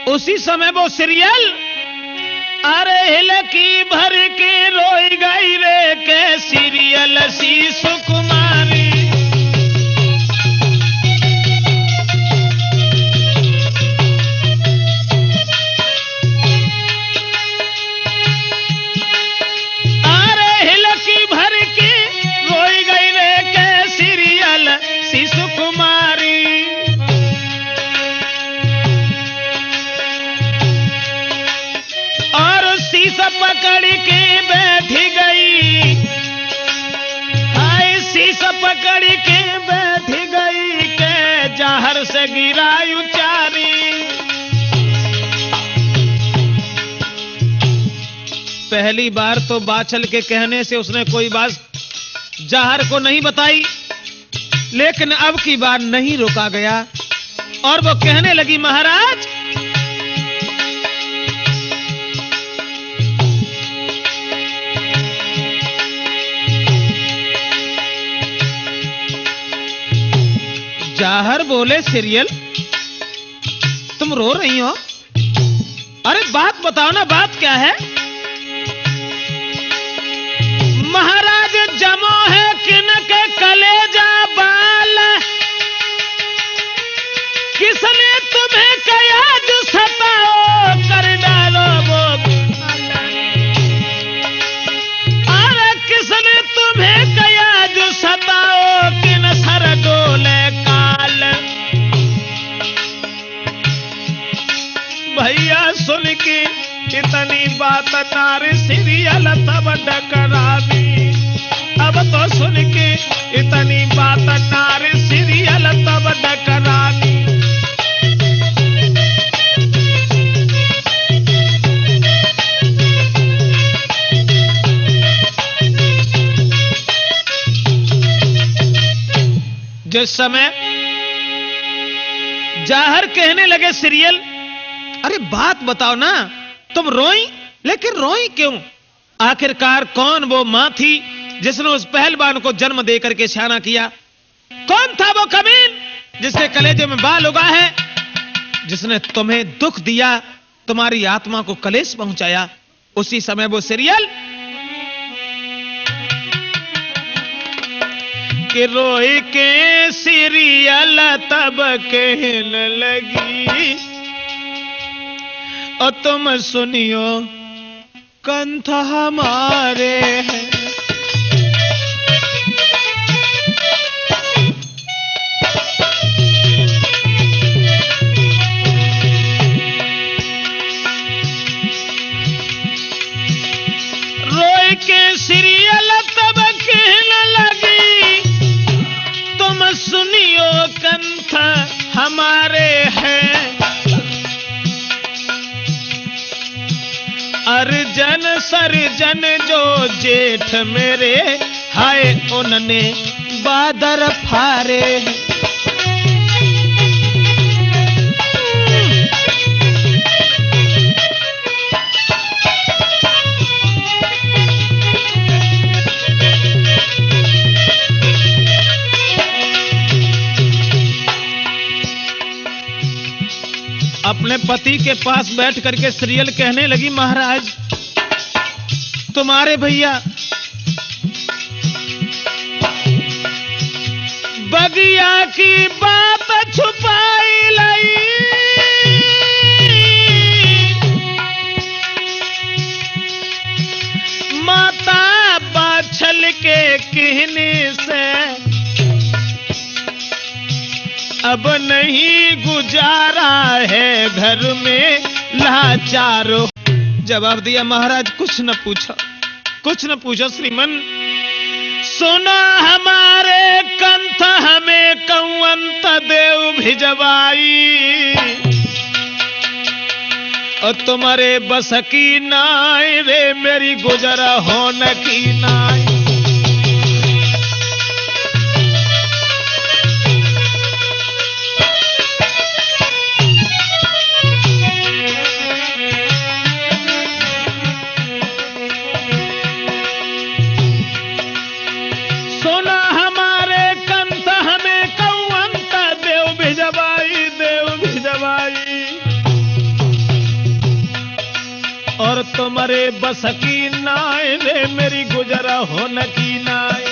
उसी समय वो सीरियल अरे हिलकी भर के रोई गई रे के सीरियल सी सुकुमारी। अरे हिलकी भर के रोई गई रे के सीरियल सी सुकुमारी। शीशा पकड़ के बैठी गई, हाय शीशा पकड़ के बैठी गई के जहर से गिरा उचारी। पहली बार तो बाचल के कहने से उसने कोई बात जहर को नहीं बताई, लेकिन अब की बार नहीं रोका गया और वो कहने लगी महाराज जहर बोले सीरियल तुम रो रही हो, अरे बात बताओ ना, बात क्या है? महाराज जमो है किनके कलेजा बाल, किसने तुम्हें कया जो सताओ कर डालो वो, अरे किसने तुम्हें कया जो सताओ किन सर डोले भैया। सुन के इतनी बात नारी सीरियल तब डकरानी, अब तो सुन के इतनी बात नारी सीरियल तब डकरानी। जिस समय जहर कहने लगे सीरियल अरे बात बताओ ना, तुम रोई, लेकिन रोई क्यों? आखिरकार कौन वो मां थी जिसने उस पहलवान को जन्म देकर के शाना किया? कौन था वो कमीन जिसके कलेजे में बाल उगा है, जिसने तुम्हें दुख दिया, तुम्हारी आत्मा को कलेश पहुंचाया? उसी समय वो सीरियल कि रोई के सीरियल तब कहने लगी और तुम सुनियो कंठ हमारे हैं। रोई के सीरियल तब कहने लगी तुम सुनियो कंठ हमारे हैं। अर्जन सरजन जो जेठ मेरे हाय उनने बादर फारे। अपने पति के पास बैठ करके सीरियल कहने लगी महाराज तुम्हारे भैया बगिया की बात छुपाई लाई, माता बाछल के कहने से अब नहीं गुजारा है घर में लाचारो। जवाब दिया महाराज कुछ न पूछो, कुछ न पूछो श्रीमन। सुना हमारे कंठ हमें कंवंत देव भिजवाई और तुम्हारे बस की नाई रे मेरी गुजर होन की नाई। तुम्हारे बस की नाय रे मेरी गुजरा हो न की नाय।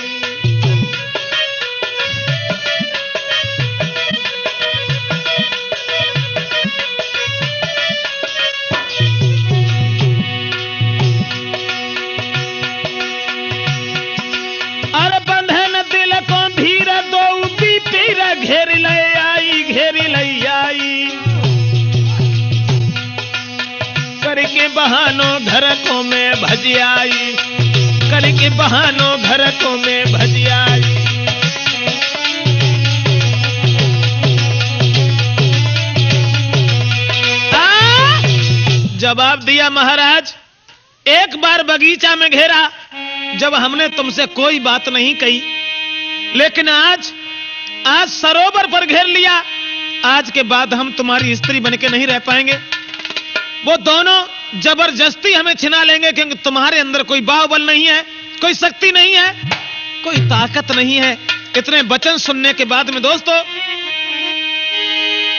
अरे बंधन दिल को धीर दो पीर घेर ले आई घेरी ले आई। करके बहानो घर को मैं भज आई करके बहानो घर को मैं भज आई। जवाब दिया महाराज, एक बार बगीचा में घेरा जब हमने तुमसे कोई बात नहीं कही, लेकिन आज सरोवर पर घेर लिया। आज के बाद हम तुम्हारी स्त्री बनके नहीं रह पाएंगे। वो दोनों जबरदस्ती हमें छिना लेंगे, क्योंकि तुम्हारे अंदर कोई बाहुबल नहीं है, कोई शक्ति नहीं है, कोई ताकत नहीं है। इतने वचन सुनने के बाद में दोस्तों,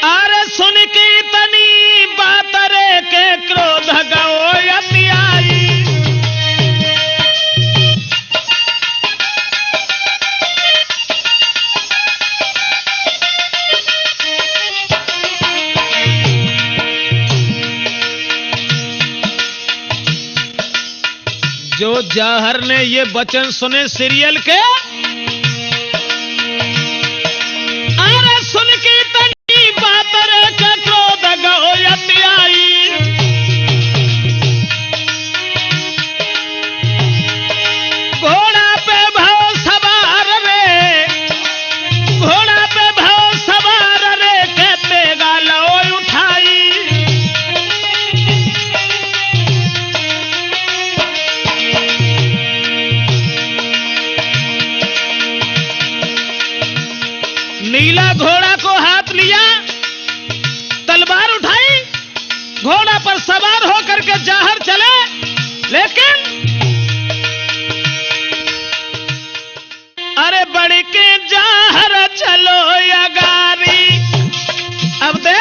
अरे सुन के इतनी बात रे के क्रोध गओ यति आई। जो जाहर ने ये वचन सुने सीरियल के, अरे सुन के तनी बात रे के क्रोध गओ यति आई। घोड़ा पे भाव सवार रे घोड़ा पे भाव सवार रे कहते गालो उठाई। नीला घोड़ा को हाथ लिया, तलवार उठाई, घोड़ा पर सवार होकर के जाहर चले। लेकिन अरे बड़ी के जाहर चलो या गारी। अब देख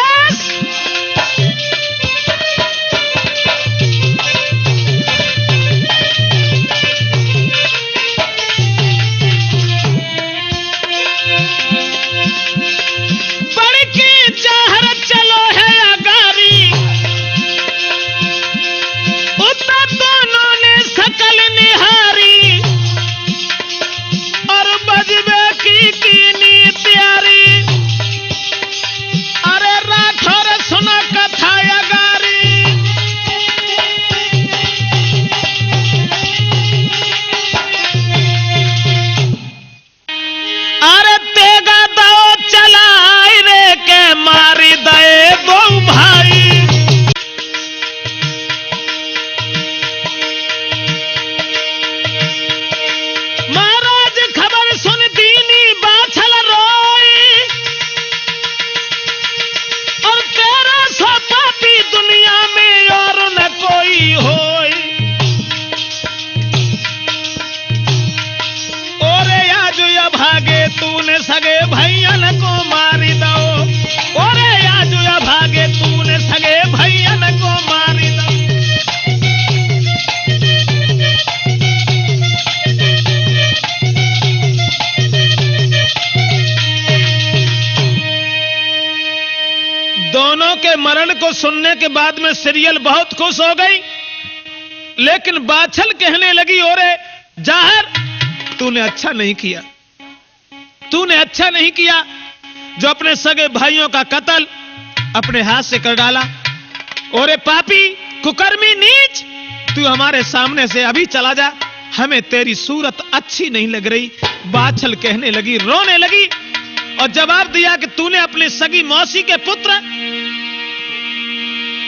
तूने सगे भैयन को मारी दो। ओरे आजू या भागे तूने सगे भैयन को मारी दो। दोनों के मरण को सुनने के बाद में सीरियल बहुत खुश हो गई, लेकिन बाछल कहने लगी, ओरे जाहर तूने अच्छा नहीं किया, तूने अच्छा नहीं किया जो अपने सगे भाइयों का कत्ल अपने हाथ से कर डाला। ओरे पापी कुकर्मी नीच, तू हमारे सामने से अभी चला जा, हमें तेरी सूरत अच्छी नहीं लग रही। बाछल कहने लगी, रोने लगी और जवाब दिया कि तूने अपने सगी मौसी के पुत्र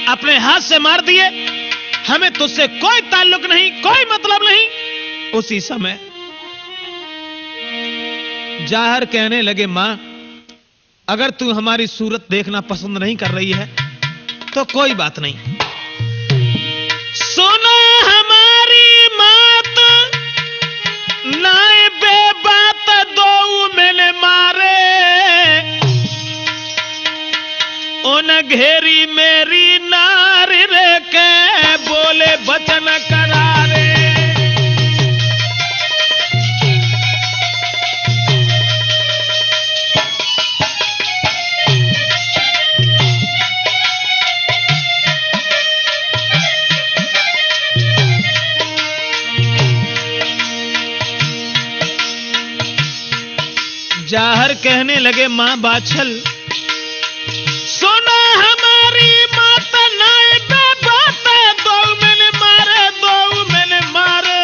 अपने हाथ से मार दिए, हमें तुझसे कोई ताल्लुक नहीं, कोई मतलब नहीं। उसी समय जाहर कहने लगे, मां अगर तू हमारी सूरत देखना पसंद नहीं कर रही है तो कोई बात नहीं, सुनो हमारी मात, नाए बेबात दो मैंने मारे, उन घेरी मेरी नारी रे के बोले बचन जाहर कहने लगे मां बाछल, सुना हमारी मात नाय बे बात, दो मैंने मारे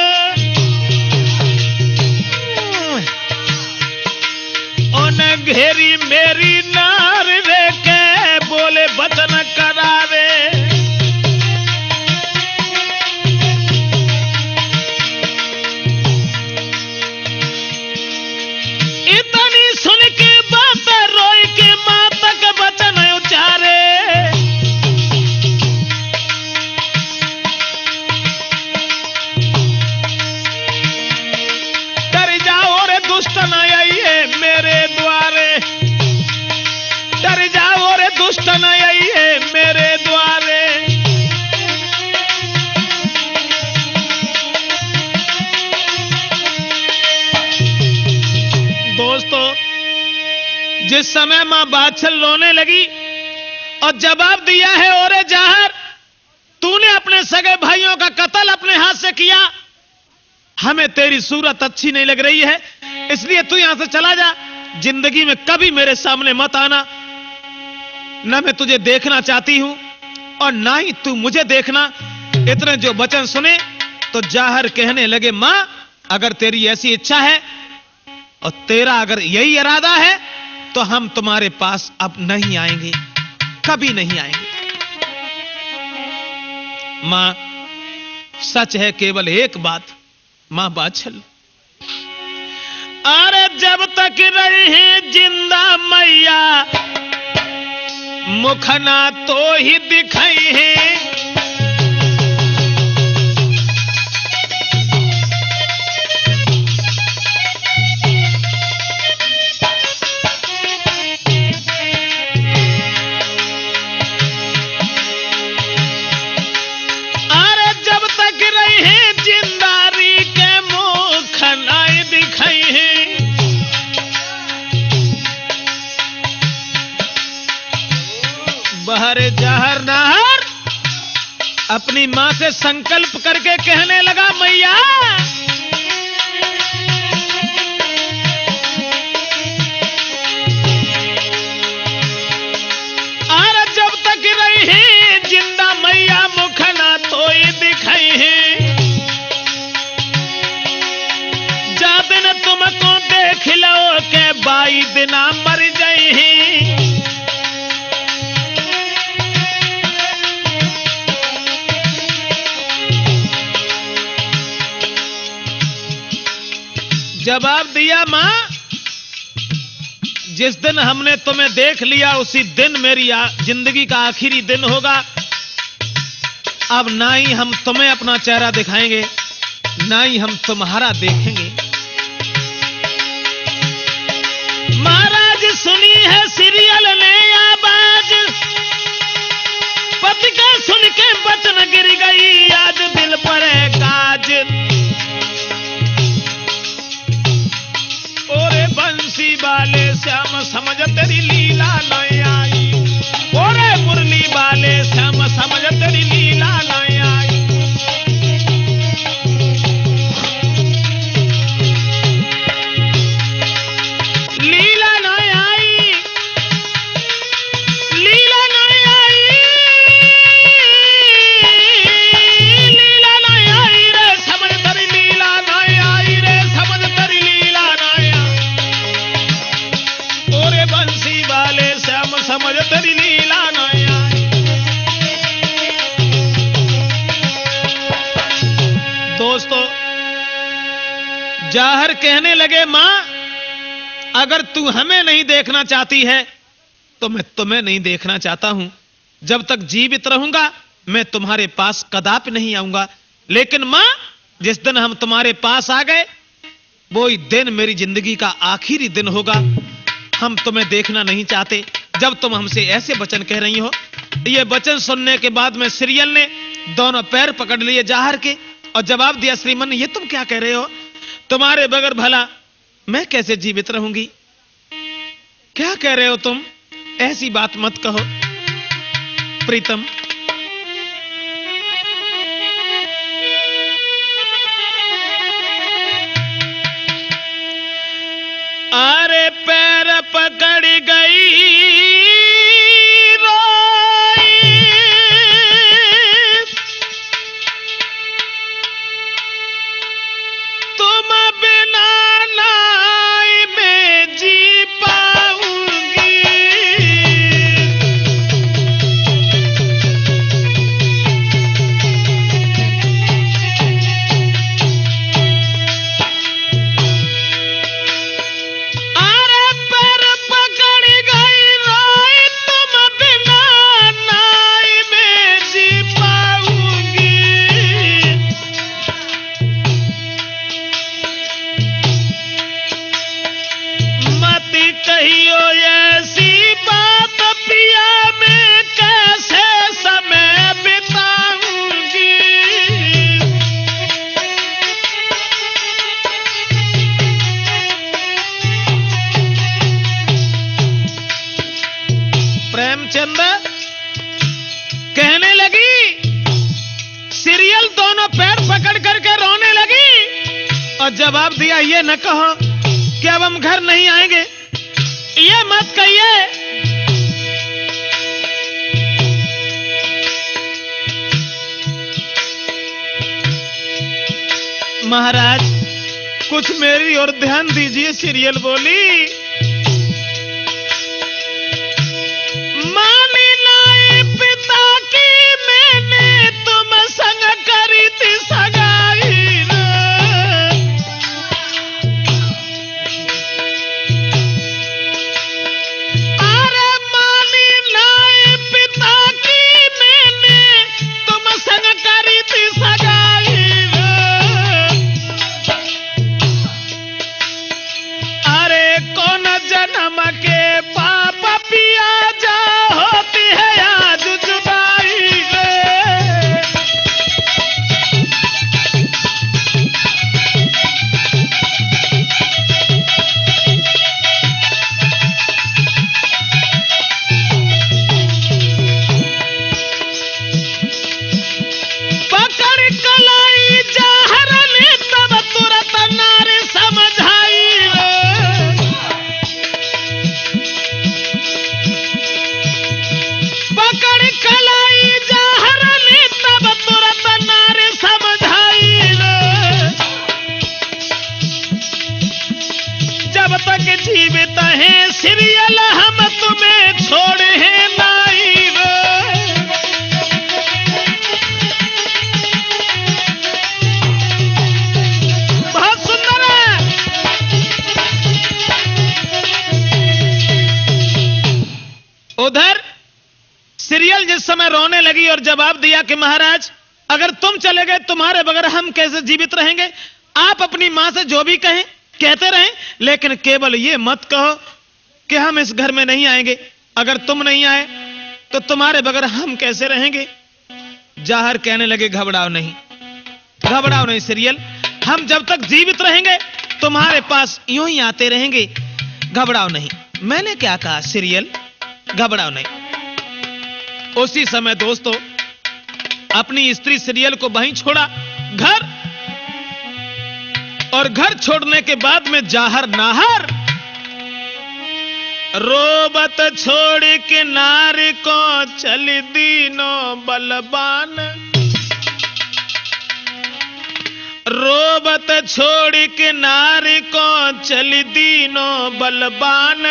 उन्हें घेरी मेरी नार रे के बोले बचन करावे। इतनी सुन के बात रोई के माता के बचन उचारे। डर जाओ रे दुष्ट न आइए मेरे द्वारे, डर जाओ रे दुष्ट न आइए मेरे द्वारे। दोस्तों, जिस समय मां बाछल रोने लगी और जवाब दिया है, ओरे जाहर तूने अपने सगे भाइयों का कत्ल अपने हाथ से किया, हमें तेरी सूरत अच्छी नहीं लग रही है, इसलिए तू यहां से चला जा, जिंदगी में कभी मेरे सामने मत आना। न मैं तुझे देखना चाहती हूं और ना ही तू मुझे देखना। इतने जो वचन सुने तो जाहर कहने लगे, मां अगर तेरी ऐसी इच्छा है और तेरा अगर यही इरादा है तो हम तुम्हारे पास अब नहीं आएंगे, कभी नहीं आएंगे। मां सच है केवल एक बात, मां बाछल, अरे जब तक रही जिंदा मैया मुखना तो ही दिखाई है। अरे जब तक रही जिंदारी के मुखना दिखाई है। बहरे जाहर नाहर अपनी मां से संकल्प करके कहने लगा, मैया अरे जब तक रही जिंदा मैया मुखना तो ही दिखाई है। जा दिन तुमको देख लो के 22 दिना मर जाई है। जवाब दिया, मां जिस दिन हमने तुम्हें देख लिया उसी दिन मेरी जिंदगी का आखिरी दिन होगा। अब ना ही हम तुम्हें अपना चेहरा दिखाएंगे, ना ही हम तुम्हारा देखेंगे। महाराज सुनी है सीरियल ने आवाज, पति का सुन के बचन गिर गई आज दिल पर है काज। ओरे बंसी वाले श्याम समझ तेरी लीला नहीं आई, ओरे मुरली वाले श्याम समझ तेरी लीला नहीं आई। लीला नहीं आई, लीला नहीं आई, लीला नहीं आई रे समझ तेरी लीला नहीं आई रे समझ तेरी लीला नहीं आई। ओरे बंसी वाले श्याम समझ तेरी लीला नहीं आई। दोस्तों, जाहर कहने लगे, मां अगर तू हमें नहीं देखना चाहती है तो मैं तुम्हें नहीं देखना चाहता हूं। जब तक जीवित रहूंगा मैं तुम्हारे पास कदापि नहीं आऊंगा। लेकिन मां जिस दिन हम तुम्हारे पास आ गए वो ही दिन मेरी जिंदगी का आखिरी दिन होगा। हम तुम्हें देखना नहीं चाहते। जब तुम हमसे ऐसे वचन कह रही हो, ये वचन सुनने के बाद में सीरियल ने दोनों पैर पकड़ लिए जाहर के और जवाब दिया, श्रीमन ये तुम क्या कह रहे हो? तुम्हारे बगैर भला मैं कैसे जीवित रहूंगी? क्या कह रहे हो तुम? ऐसी बात मत कहो प्रीतम। अरे पैर पकड़ गई रोई, तुम बिना नाई में जी पाऊंगी। अरे पैर पकड़ गई रोई, तुम बिना नाई में जी पाऊंगी। मत कहियो ऐसी बात पिया, मैं कैसे समय बिताऊंगी। प्रेमचंद कहने लगी, सीरियल दोनों पैर पकड़ करके रोने लगी और जवाब दिया, ये न कहो कि अब हम घर नहीं आएंगे, ये मत कहिए। महाराज कुछ मेरी ओर ध्यान दीजिए। सीरियल बोली, मानी नाई पिता की मैंने तुम संग करी थी सगाई रे। अरे मानी नाई पिता की मैंने तुम संग करी थी सगाई रे। अरे कौन जन्म के पाप पिया जा होती है आज जुदाई रे। पकड़ कलाई जहर ने तब तुरंत नारी समझाई रे। पकड़ कलाई जहर ने तब तुरंत नारी समझाई रे। जब तक जीवित है सीरियल हम तुम्हें छोड़े हैं नहीं रे। बहुत सुंदर है। उधर सीरियल जिस समय रोने लगी और जवाब दिया कि महाराज अगर तुम चले गए तुम्हारे बगैर हम कैसे जीवित रहेंगे। आप अपनी मां से जो भी कहें कहते रहें, लेकिन केवल ये मत कहो कि हम इस घर में नहीं आएंगे। अगर तुम नहीं आए तो तुम्हारे बगैर हम कैसे रहेंगे। जाहर कहने लगे, घबराओ नहीं, घबराओ नहीं सीरियल, हम जब तक जीवित रहेंगे तुम्हारे पास यूं ही आते रहेंगे। घबराओ नहीं। मैंने क्या कहा सीरियल, घबराओ नहीं। उसी समय दोस्तों अपनी स्त्री सीरियल को वहीं छोड़ा घर, और घर छोड़ने के बाद में जाहर नाहर रोबत छोड़ के नारी को चल दीनो बलबान। रोबत छोड़ के नारी को चल दीनो बलबान।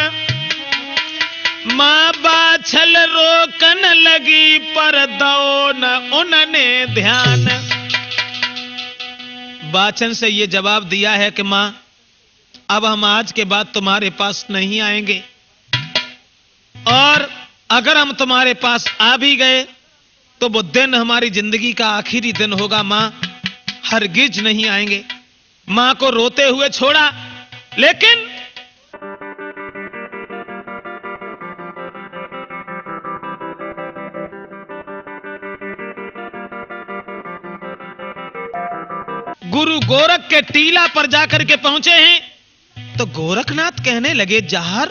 मां बाछल रोकन लगी पर दो न उन्होंने ध्यान। बाचन से ये जवाब दिया है कि मां अब हम आज के बाद तुम्हारे पास नहीं आएंगे, और अगर हम तुम्हारे पास आ भी गए तो वो दिन हमारी जिंदगी का आखिरी दिन होगा। मां हरगिज नहीं आएंगे। मां को रोते हुए छोड़ा, लेकिन गुरु गोरख के टीला पर जाकर के पहुंचे हैं तो गोरखनाथ कहने लगे, जाहर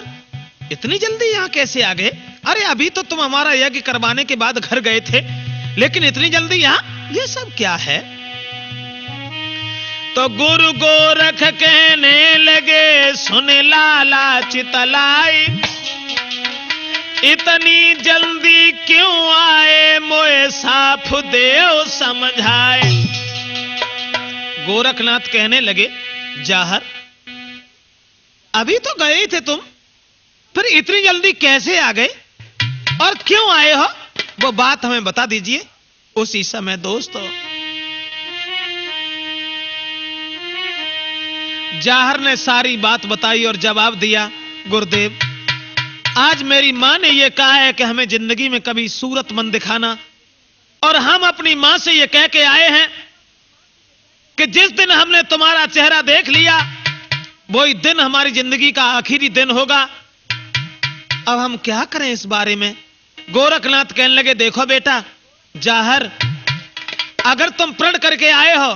इतनी जल्दी यहां कैसे आ गए? अरे अभी तो तुम हमारा यज्ञ करवाने के बाद घर गए थे, लेकिन इतनी जल्दी यहां ये सब क्या है? तो गुरु गोरख कहने लगे, सुन लाला चितलाई, इतनी जल्दी क्यों आए, मोए साफ देव समझाए। गोरखनाथ कहने लगे, जाहर अभी तो गए थे तुम, फिर इतनी जल्दी कैसे आ गए और क्यों आए हो, वो बात हमें बता दीजिए। उसी समय दोस्तों जाहर ने सारी बात बताई और जवाब दिया, गुरुदेव आज मेरी मां ने यह कहा है कि हमें जिंदगी में कभी सूरत मन दिखाना, और हम अपनी मां से यह कह के आए हैं कि जिस दिन हमने तुम्हारा चेहरा देख लिया वही दिन हमारी जिंदगी का आखिरी दिन होगा। अब हम क्या करें इस बारे में। गोरखनाथ कहने लगे, देखो बेटा जाहर, अगर तुम प्रण करके आए हो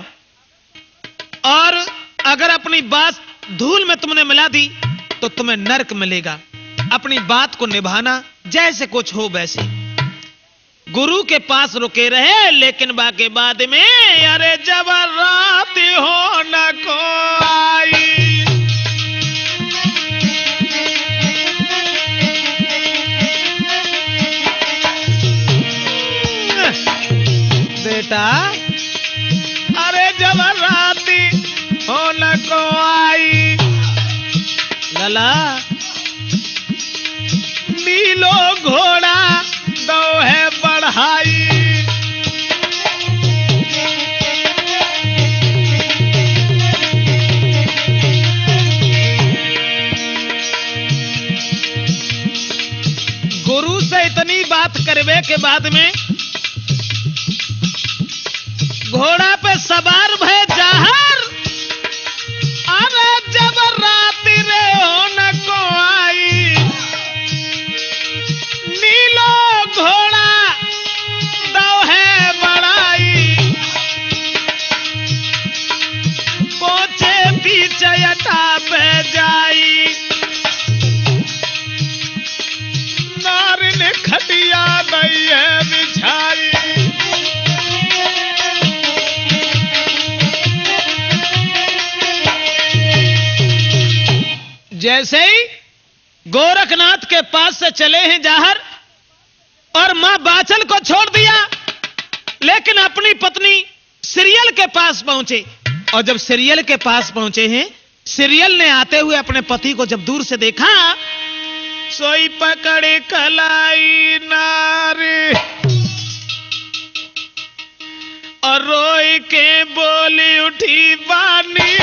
और अगर अपनी बात धूल में तुमने मिला दी तो तुम्हें नरक मिलेगा। अपनी बात को निभाना, जैसे कुछ हो वैसे। गुरु के पास रुके रहे, लेकिन बाकी बाद में अरे जब रात हो न को आई, बेटा अरे जब रात हो न को आई, लला नीलो घोड़ा दो है बढ़ाई। गुरु से इतनी बात करवे के बाद में घोड़ा पे सवार भय जाहर, अरे जब रात रे हो न को आई, नीलो घोड़ा दो है बढ़ाई, पहुंचे पीछे अटा पे जाई, नार ने खटिया दई है बिछाई। जैसे ही गोरखनाथ के पास से चले हैं जाहर और मां बाचल को छोड़ दिया, लेकिन अपनी पत्नी सीरियल के पास पहुंचे। और जब सीरियल के पास पहुंचे हैं, सीरियल ने आते हुए अपने पति को जब दूर से देखा, सोई पकड़े कलाई नारी और रोई के बोली उठी बानी,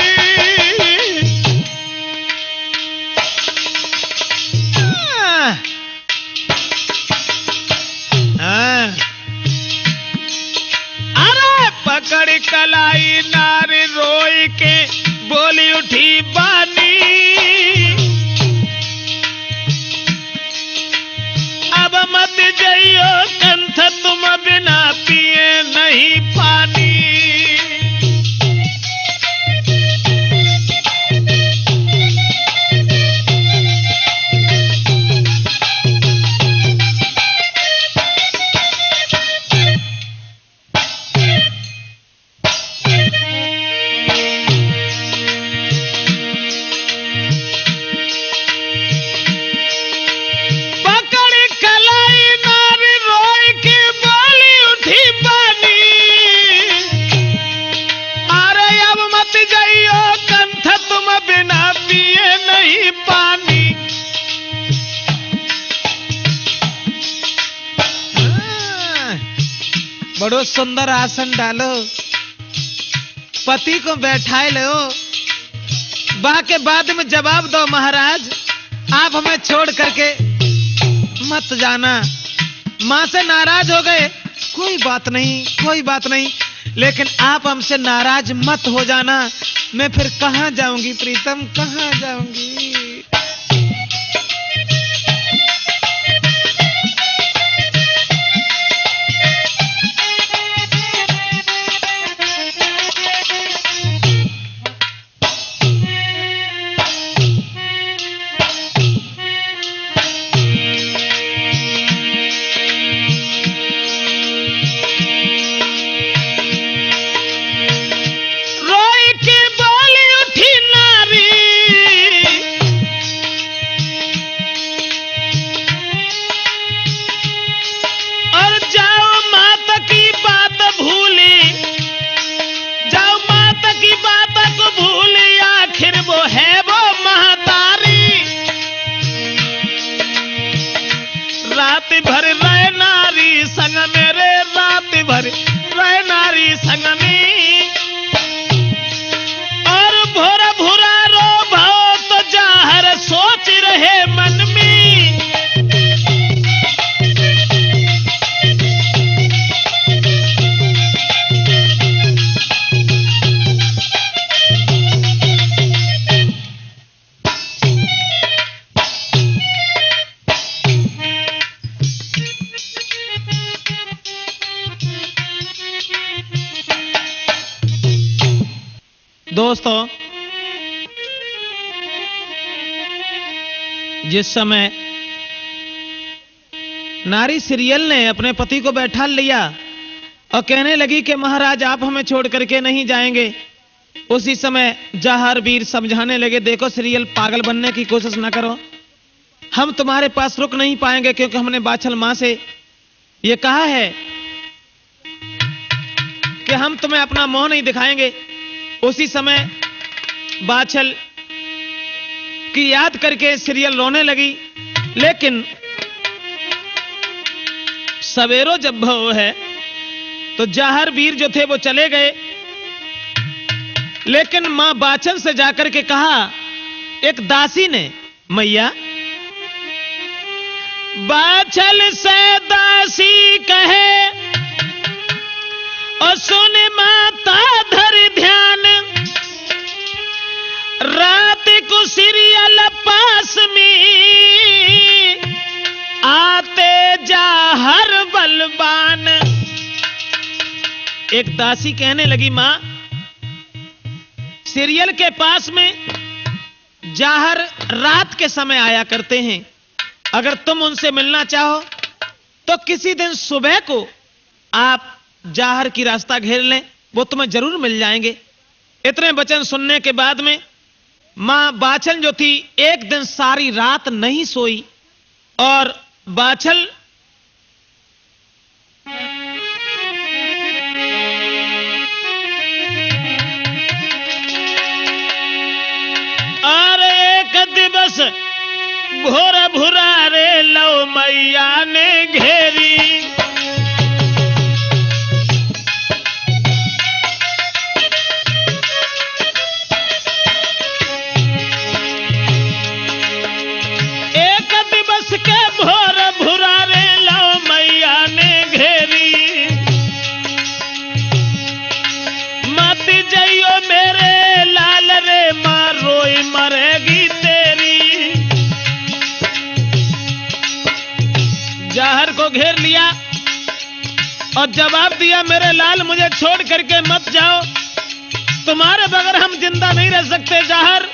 अरे पकड़ कलाई नारी रोई के बोली उठी बानी, अब मत जाइयो कंठ तुम बिना पिए नहीं पानी। बड़ो सुंदर आसन डालो, पति को बैठाए लो, बाके बाद में जवाब दो महाराज, आप हमें छोड़ करके मत जाना। मां से नाराज हो गए, कोई बात नहीं, कोई बात नहीं, लेकिन आप हमसे नाराज मत हो जाना। मैं फिर कहां जाऊंगी प्रीतम, कहां जाऊंगी। भर रहे नारी संग मेरे, रात भर रहे नारी संग में, और भोरा भोरा रो भाओ तो जाहर सोच रहे मन में। दोस्तों, जिस समय नारी सीरियल ने अपने पति को बैठा लिया और कहने लगी कि महाराज आप हमें छोड़ करके नहीं जाएंगे, उसी समय जहार वीर समझाने लगे, देखो सीरियल पागल बनने की कोशिश ना करो, हम तुम्हारे पास रुक नहीं पाएंगे क्योंकि हमने बाछल मां से यह कहा है कि हम तुम्हें अपना मोह नहीं दिखाएंगे। उसी समय बाछल की याद करके सीरियल रोने लगी, लेकिन सवेरो जब वो है तो जहार वीर जो थे वो चले गए, लेकिन मां बाछल से जाकर के कहा, एक दासी ने, मैया बाछल से दासी कहे और सुन माता धर ध्यान, रात को सीरियल पास में आते जा हर बलवान। एक दासी कहने लगी, मां सीरियल के पास में जाहर रात के समय आया करते हैं, अगर तुम उनसे मिलना चाहो तो किसी दिन सुबह को आप जाहर की रास्ता घेर लें, वो तुम्हें जरूर मिल जाएंगे। इतने वचन सुनने के बाद में मां बाछल जो थी एक दिन सारी रात नहीं सोई, और बाछल और एक दिवस भोर भुरा रे लो मैया ने घेरी, के भोर भुरा रे लो मैया ने घेरी, मत जइयो मेरे लाल रे मां रोई मरेगी तेरी। जाहर को घेर लिया और जवाब दिया, मेरे लाल मुझे छोड़ करके मत जाओ, तुम्हारे बगैर हम जिंदा नहीं रह सकते। जाहर,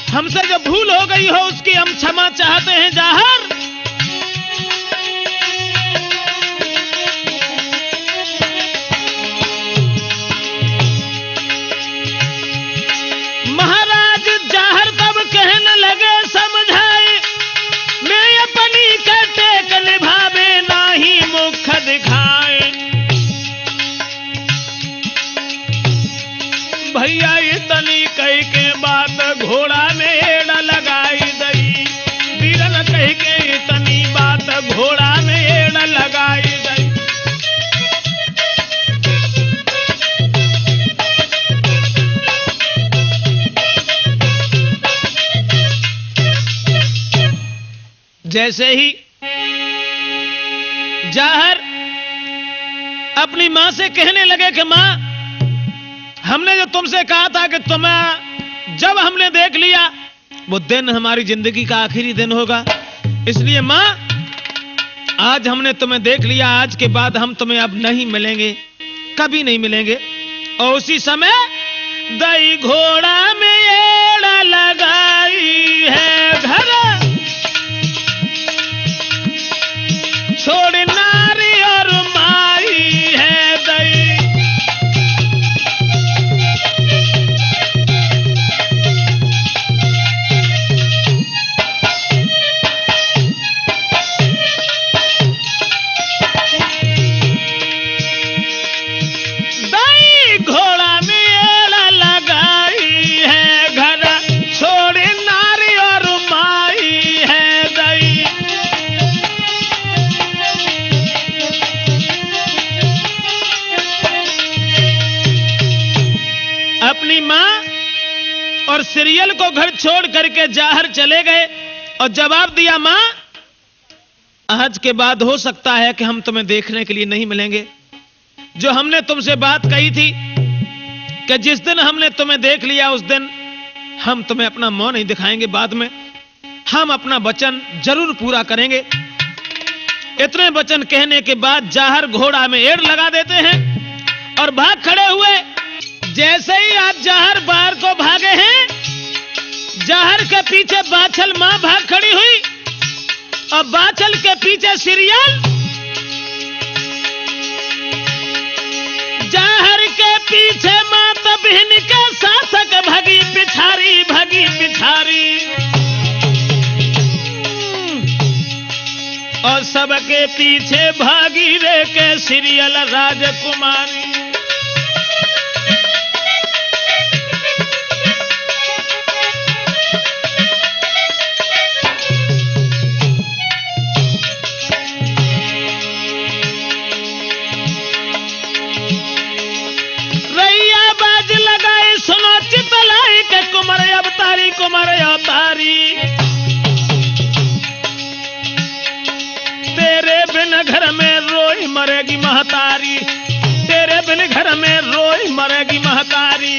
हमसे जो भूल हो गई हो उसकी हम क्षमा चाहते हैं। जाहर, महाराज जाहर तब कहने लगे, समझाए मैं अपनी कटेक निभावे नाही मुख दिखाए, भैया इतनी कह के बात घोड़ा में एड़ा लगाई दई, वीरन कह के इतनी बात घोड़ा में एड़ा लगाई दई। जैसे ही जाहर अपनी मां से कहने लगे कि मां, हमने जो तुमसे कहा था कि तुम्हें जब हमने देख लिया वो दिन हमारी जिंदगी का आखिरी दिन होगा, इसलिए मां आज हमने तुम्हें देख लिया, आज के बाद हम तुम्हें अब नहीं मिलेंगे, कभी नहीं मिलेंगे। और उसी समय दई घोड़ा में एड़ा लगाई है घर, छोड़ नारी और माई है दई। दई घोड़ा में एड़ा लगाई है घर, छोड़ नारी और माई और सीरियल को घर छोड़ करके जाहर चले गए और जवाब दिया, मां आज के बाद हो सकता है कि हम तुम्हें देखने के लिए नहीं मिलेंगे। जो हमने तुमसे बात कही थी कि जिस दिन हमने तुम्हें देख लिया उस दिन हम तुम्हें अपना मुंह नहीं दिखाएंगे, बाद में हम अपना वचन जरूर पूरा करेंगे। इतने वचन कहने के बाद जाहर घोड़ा में एड़ लगा देते हैं और भाग खड़े हुए। जैसे ही आज जाहर बाहर को भागे हैं, जाहर के पीछे बाछल मां भाग खड़ी हुई और बाछल के पीछे सीरियल। जाहर के पीछे माता बहन के शासक भगी पिछारी, भगी पिछारी और सबके पीछे भागी रे के सीरियल राजकुमारी। रैया बाज लगाई सुनो चितलाई के कुमार अवतारी, कुमार अवतारी। तेरे बिन घर में रोई मरेगी महतारी, तेरे बिन घर में रोई मरेगी महतारी।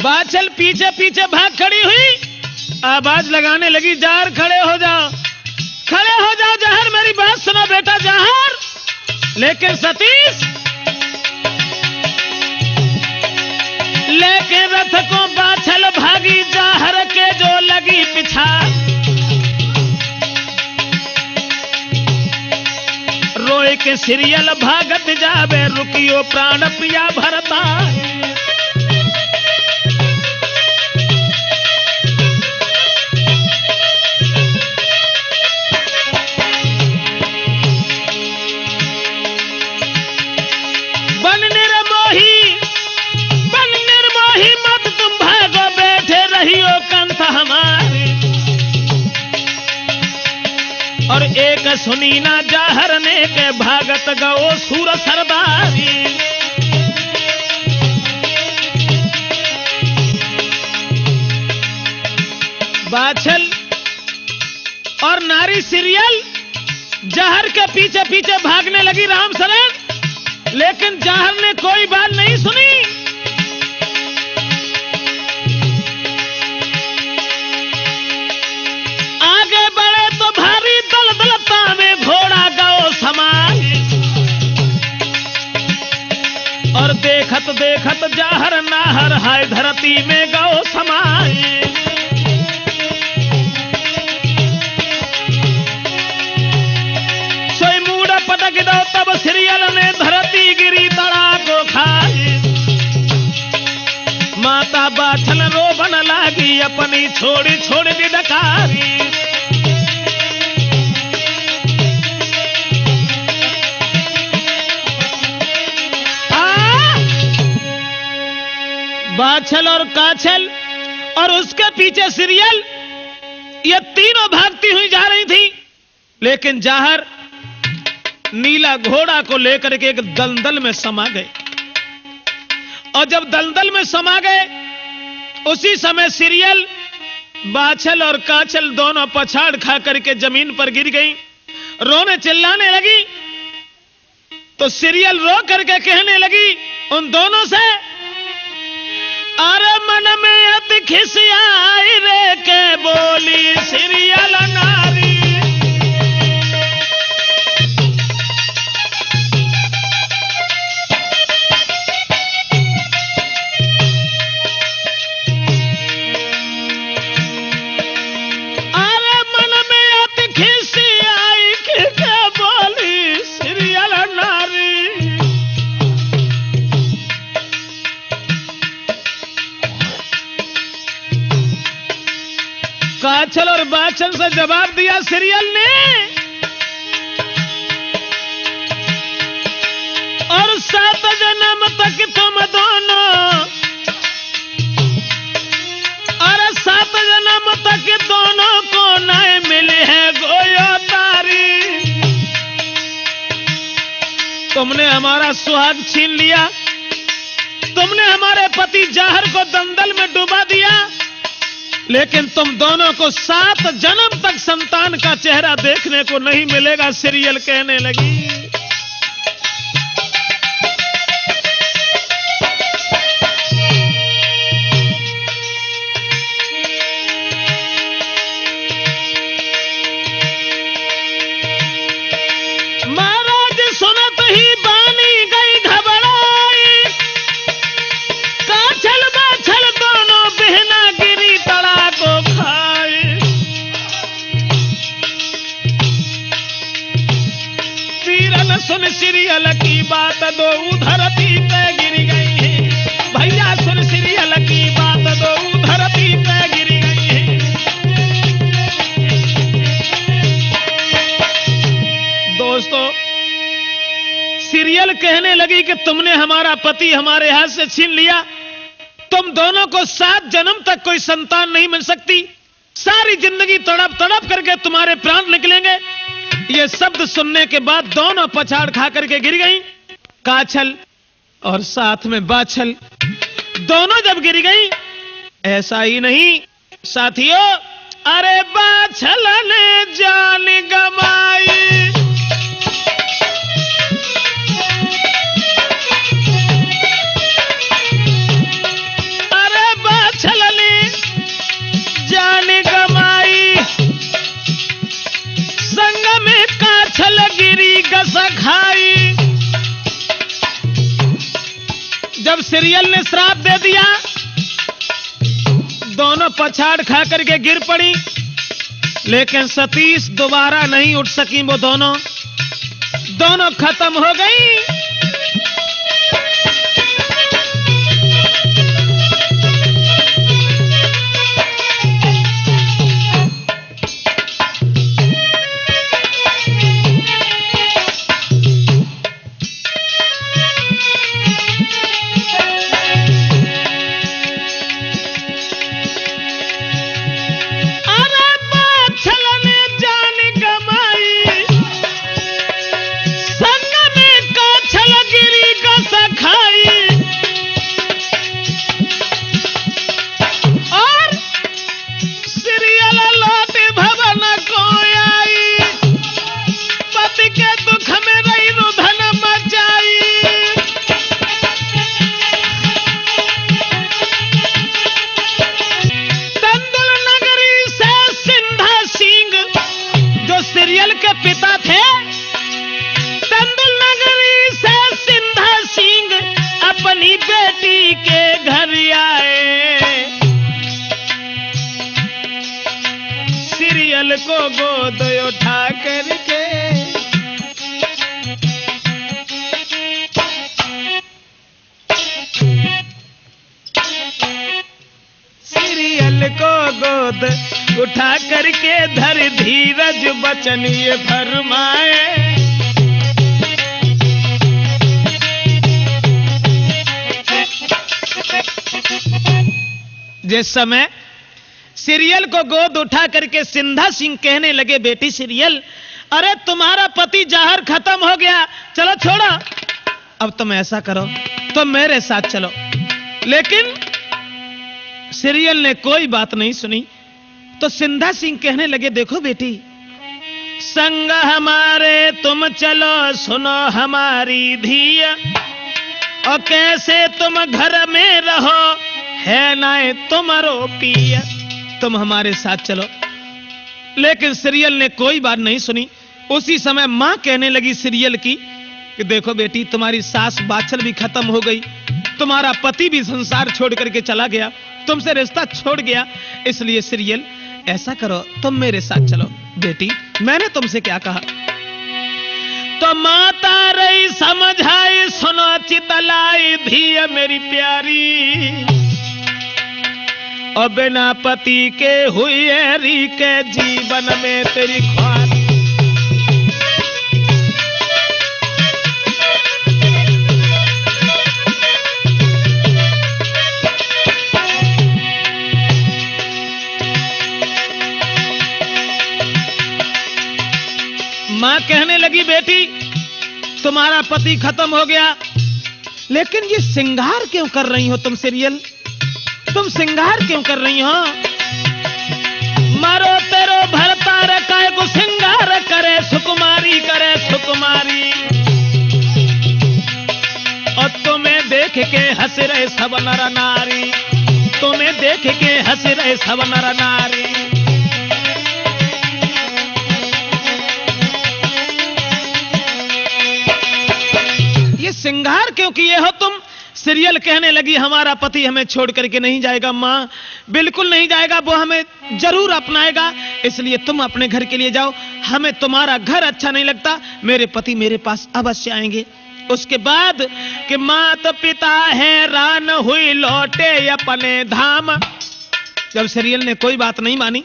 बाछल पीछे पीछे भाग खड़ी हुई, आवाज लगाने लगी, जाहर खड़े हो जाओ, खड़े हो जाओ जाहर, मेरी बात सुनो बेटा जाहर। लेकिन सतीश लेके रथ को बाछल भागी, जाहर के जो लगी पिछाड़। रोए के सीरियल भागत जावे, रुकियो प्राण प्रिया भरता। और एक सुनी ना जाहर ने के भागत गओ सूर सरदारी। बाछल और नारी सीरियल जाहर के पीछे पीछे भागने लगी राम शरण, लेकिन जाहर ने कोई बात नहीं सुनी। और देखत देखत जाहर नाहर हाय धरती में गौ समाए। सोई मूड़ा पटक दो तब सीरियल ने धरती गिरी तड़ा को खाए। माता बाछल रोबन लागी अपनी छोड़ी छोड़ दी डकारी। बाछल और काछल और उसके पीछे सीरियल, ये तीनों भागती हुई जा रही थी, लेकिन जाहर नीला घोड़ा को लेकर के एक दलदल में समा गए। और जब दलदल में समा गए उसी समय सीरियल, बाछल और काछल दोनों पछाड़ खा करके जमीन पर गिर गई, रोने चिल्लाने लगी। तो सीरियल रो करके कहने लगी उन दोनों से, अरे मन में अति खिसियाई रे के बोली सीरियल नारी। अरे मन में अति खिसियाई के बोली सीरियल नारी। काछल और बाछल से जवाब दिया सीरियल ने, और 7 जन्म तक तुम दोनों, अरे 7 जन्म तक दोनों को नहीं मिली है गोयो तारी। तुमने हमारा सुहाग छीन लिया, तुमने हमारे पति जाहर को दंदल में डुबा दिया, लेकिन तुम दोनों को 7 जन्म तक संतान का चेहरा देखने को नहीं मिलेगा। सीरियल कहने लगी। महाराज सुनत ही बानी गई घबराई, काछल बाछल दोनों बहना गिरी तड़ा को खाए। सीरन सुन सीरियल की बात दो धरती पे गिर गई। भैया सुन सीरियल की बात दो धरती पे गिर गई। दोस्तों, सीरियल कहने लगी कि तुमने हमारा पति हमारे हाथ से छीन लिया, तुम दोनों को 7 जन्म तक कोई संतान नहीं मिल सकती, सारी जिंदगी तड़प तड़प करके तुम्हारे प्राण निकलेंगे। ये शब्द सुनने के बाद दोनों पछाड़ खा करके गिर गई। काछल और साथ में बाछल दोनों जब गिर गई, ऐसा ही नहीं साथियों, अरे बाछल ने जान गमाई। अरे बाछल ने जान गमाई, संग में काछल गिरी गस खाई। जब सीरियल ने श्राप दे दिया, दोनों पछाड़ खा करके गिर पड़ी, लेकिन सतीश दोबारा नहीं उठ सकी। वो दोनों खत्म हो गई। पिता थे तंदुल नगरी से सिंधा सिंह अपनी बेटी के घर आए। सीरियल को गोद उठा करके सीरियल को गोद उठा करके धर धीरज बचन ये फरमाए। जिस समय सीरियल को गोद उठा करके सिंधा सिंह कहने लगे, बेटी सीरियल, अरे तुम्हारा पति जाहर खत्म हो गया, चलो छोड़ो, अब तुम ऐसा करो, तुम मेरे साथ चलो। लेकिन सीरियल ने कोई बात नहीं सुनी। तो सिंधा सिंह कहने लगे, देखो बेटी, संग हमारे तुम चलो, सुनो हमारी धिया, और कैसे तुम घर में रहो, है ना तुम्हारो पिया, तुम हमारे साथ चलो। लेकिन सीरियल ने कोई बात नहीं सुनी। उसी समय मां कहने लगी सीरियल की कि देखो बेटी, तुम्हारी सास बाछल भी खत्म हो गई, तुम्हारा पति भी संसार छोड़ करके चला गया, तुमसे रिश्ता छोड़ गया, इसलिए सीरियल ऐसा करो, तुम मेरे साथ चलो। बेटी, मैंने तुमसे क्या कहा? तो माता रही समझाई, सुनो चितलाई धिया मेरी प्यारी, और बिना पति के हुई री के जीवन में तेरी ख्वार। मां कहने लगी, बेटी तुम्हारा पति खत्म हो गया, लेकिन ये श्रृंगार क्यों कर रही हो तुम सीरियल? तुम श्रृंगार क्यों कर रही हो? मारो तेरो भरता रे काय को श्रृंगार करे सुकुमारी, करे सुकुमारी। और तुम्हें देख के हंस रहे सब नर नारी, तुम्हें देख के हंस रहे सब नर नारी। ये श्रृंगार क्यों किए हो तुम? सीरियल कहने लगी हमारा पति हमें छोड़ करके नहीं जाएगा मां, बिल्कुल नहीं जाएगा, वो हमें जरूर अपनाएगा, इसलिए तुम अपने घर के लिए जाओ, हमें तुम्हारा घर अच्छा नहीं लगता, मेरे पति मेरे पास अवश्य आएंगे। उसके बाद कि मात पिता हैरान हुई लौटे अपने धाम। जब सीरियल ने कोई बात नहीं मानी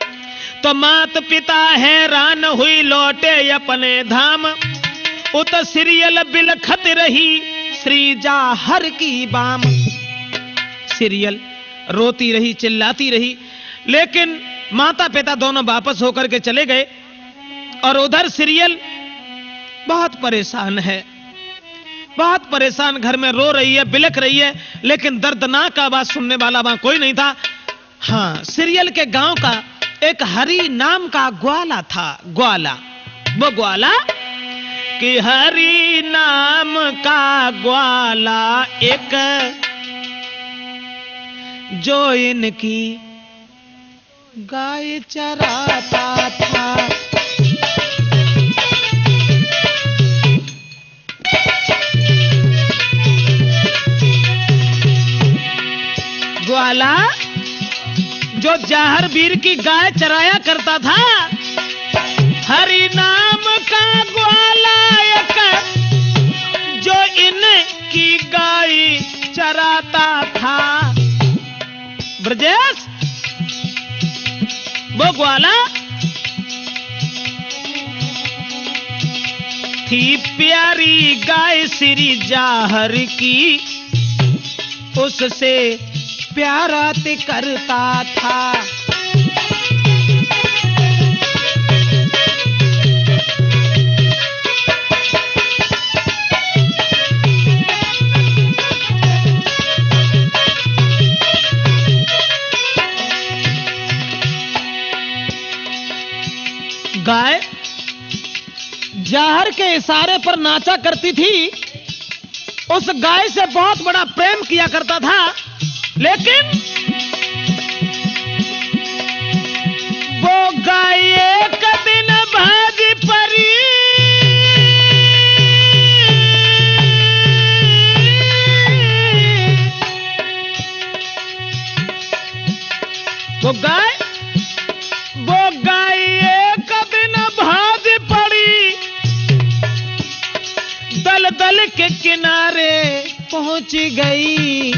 तो मात पिता हैरान हुई लौटे अपने धाम। उत सीरियल बिलखत रही श्री जाहर की बाम। सीरियल रोती रही, चिल्लाती रही, लेकिन माता पिता दोनों वापस होकर के चले गए और उधर सीरियल बहुत परेशान है, बहुत परेशान, घर में रो रही है, बिलख रही है, लेकिन दर्दनाक आवाज सुनने वाला वहां कोई नहीं था। हां, सीरियल के गांव का एक हरि नाम का ग्वाला था, ग्वाला। वो ग्वाला कि हरि नाम का ग्वाला एक, जो इनकी गाय चराता था। ग्वाला जो जाहर वीर की गाय चराया करता था, हरि नाम का ग्वाला एक, जो इनकी गाय चराता था। ब्रजेश, वो ग्वाला थी प्यारी गाय श्री जाहर की, उससे प्यारा ते करता था। गाय जाहर के इशारे पर नाचा करती थी, उस गाय से बहुत बड़ा प्रेम किया करता था, लेकिन वो गाय एक दिन भागी परी, वो गाय एक दिन भागी पड़ी, दलदल के किनारे पहुंच गई।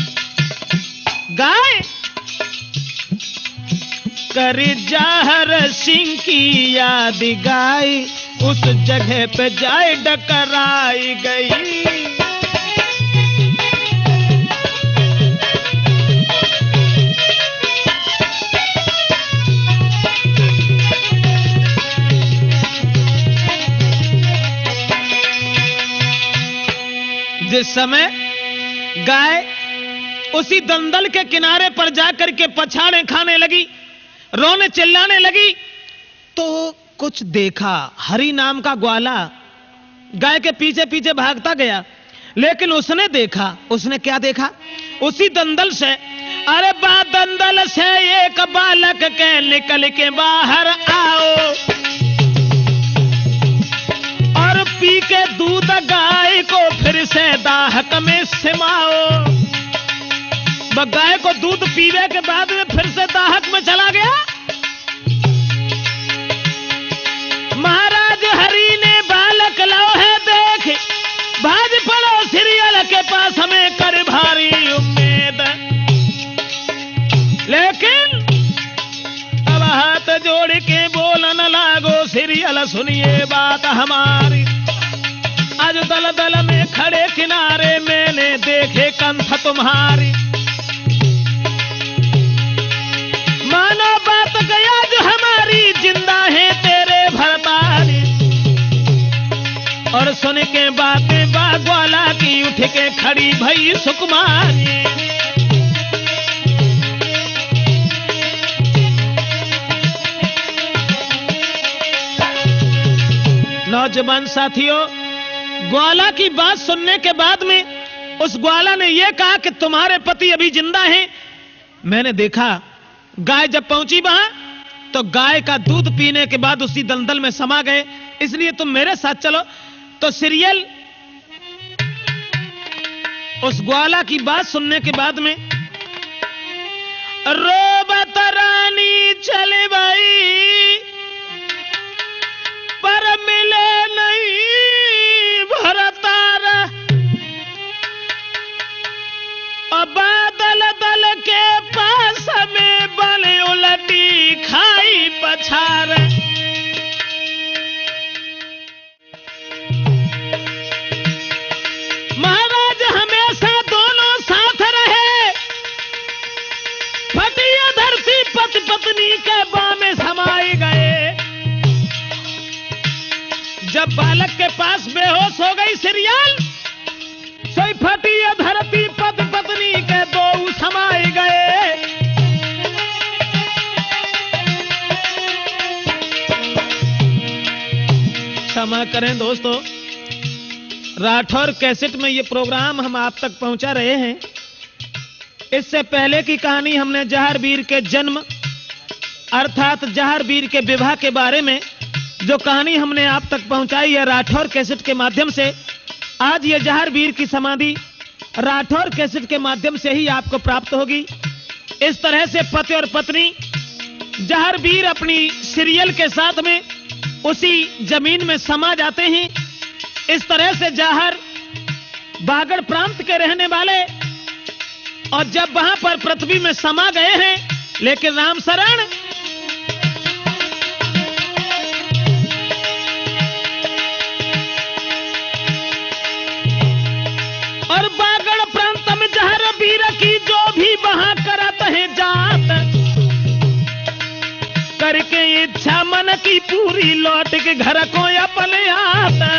गाय कर जाहर सिंह की याद गाय, उस जगह पे जाए डकराई गई। जिस समय गाय उसी दलदल के किनारे पर जाकर के पछाड़े खाने लगी, रोने चिल्लाने लगी, तो कुछ देखा। हरि नाम का ग्वाला गाय के पीछे पीछे भागता गया, लेकिन उसने देखा, उसने क्या देखा? उसी दलदल से, अरे बा दलदल से एक बालक के निकल के बाहर आओ और पी के दूध गाय को फिर से दाहक में सिमाओ। गाय को दूध पीने के बाद में फिर से दाहक में चला गया। महाराज हरि ने बालक लाओ है देख, भाज पड़ो सीरियल के पास, हमें कर भारी उम्मीद। लेकिन अब हाथ जोड़ के बोलन लागो, सीरियल सुनिए बात हमारी। आज दलदल में खड़े किनारे मैंने देखे कंठ तुम्हारी, मानो बात गया जो हमारी, जिंदा है तेरे भरतारी। और सुन के बातें ग्वाला की उठ के खड़ी भई सुकुमारी। नौजवान साथियों, ग्वाला की बात सुनने के बाद में उस ग्वाला ने यह कहा कि तुम्हारे पति अभी जिंदा हैं। मैंने देखा गाय जब पहुंची वहां तो गाय का दूध पीने के बाद उसी दलदल में समा गए, इसलिए तुम मेरे साथ चलो। तो सीरियल उस ग्वाला की बात सुनने के बाद में रोबत रानी चले भाई पर मिले नहीं भरतारा। बादल दल के पास में बले उलटी खाई पछार। महाराज हमेशा दोनों साथ रहे, फटिया धरती पति पत्नी के बामे समाये गए। जब बालक के पास बेहोश हो गई सीरियल, सोई फटिया धरती पति पत्नी के दो समाये गए। क्षमा करें दोस्तों, राठौर कैसेट में ये प्रोग्राम हम आप तक पहुंचा रहे हैं। इससे पहले की कहानी हमने जहारवीर के जन्म अर्थात जहारवीर के विवाह के बारे में जो कहानी हमने आप तक पहुंचाई है राठौर कैसेट के माध्यम से। आज ये जहारवीर की समाधि राठौर कैसेट के माध्यम से ही आपको प्राप्त होगी। इस तरह से पति और पत्नी जहारवीर अपनी सीरियल के साथ में उसी जमीन में समा जाते हैं। इस तरह से जहार बागड़ प्रांत के रहने वाले और जब वहां पर पृथ्वी में समा गए हैं, लेकिन राम शरण और बागड़ प्रांत में जहारवीर की जो भी वहां करत है जात, करके इच्छा मन की पूरी लौट के घर को अपने आता।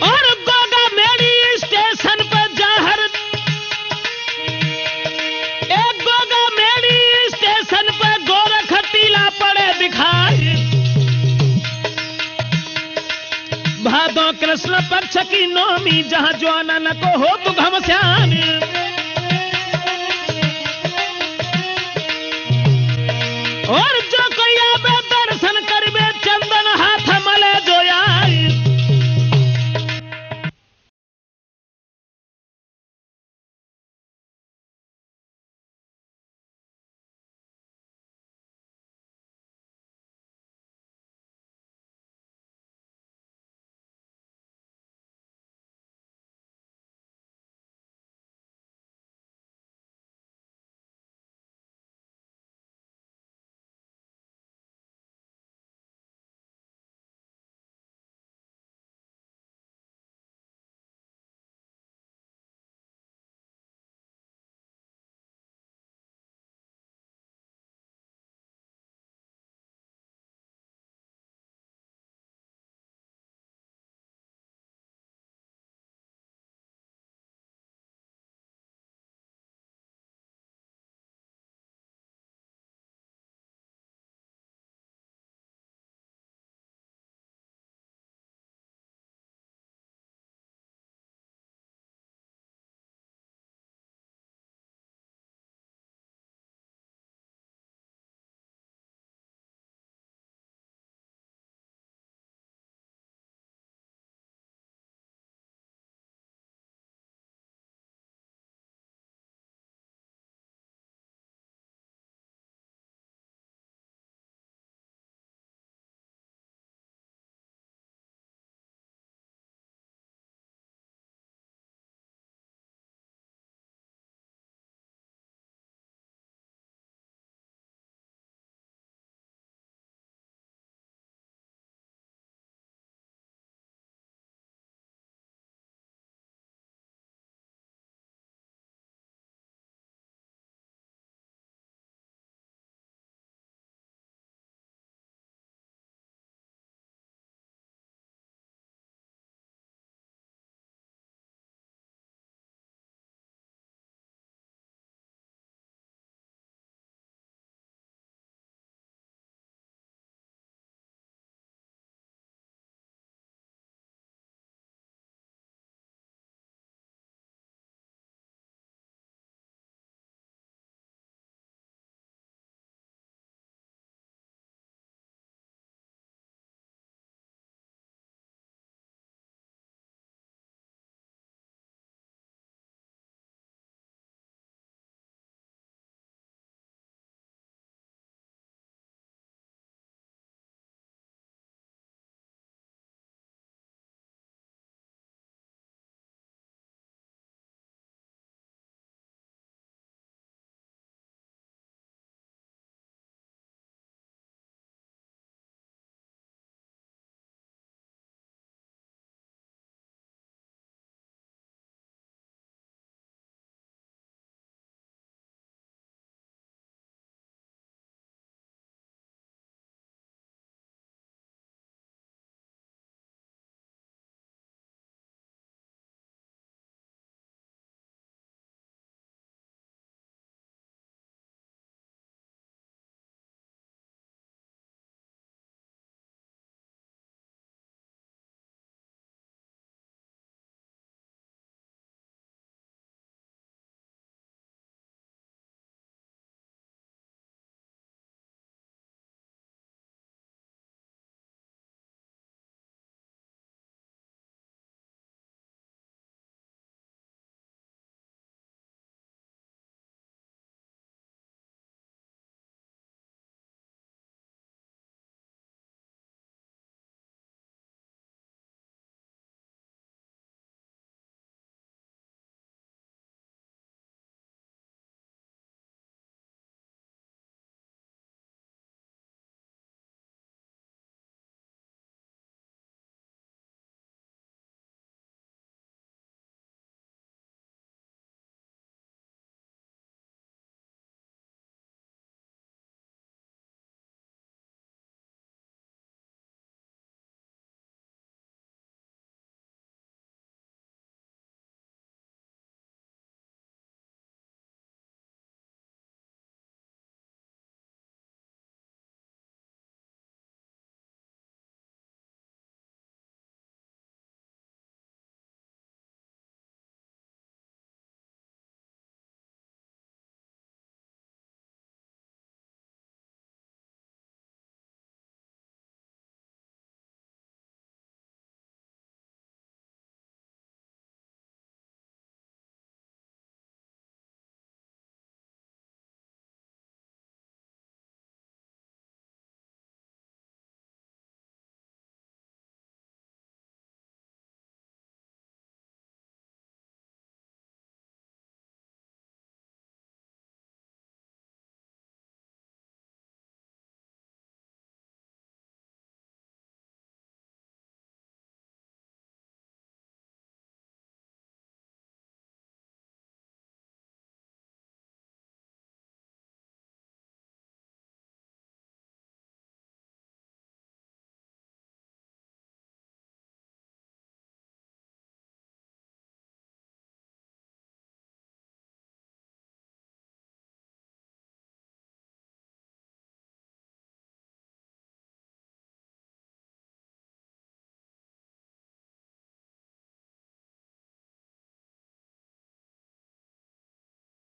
और गोगा मेरी स्टेशन पर जहर, एक गोगा मेरी स्टेशन पर गोरख टीला पड़े दिखाई। भादो कृष्ण पक्ष की नौमी जहां ज्वानन को हो तु घमश्याम।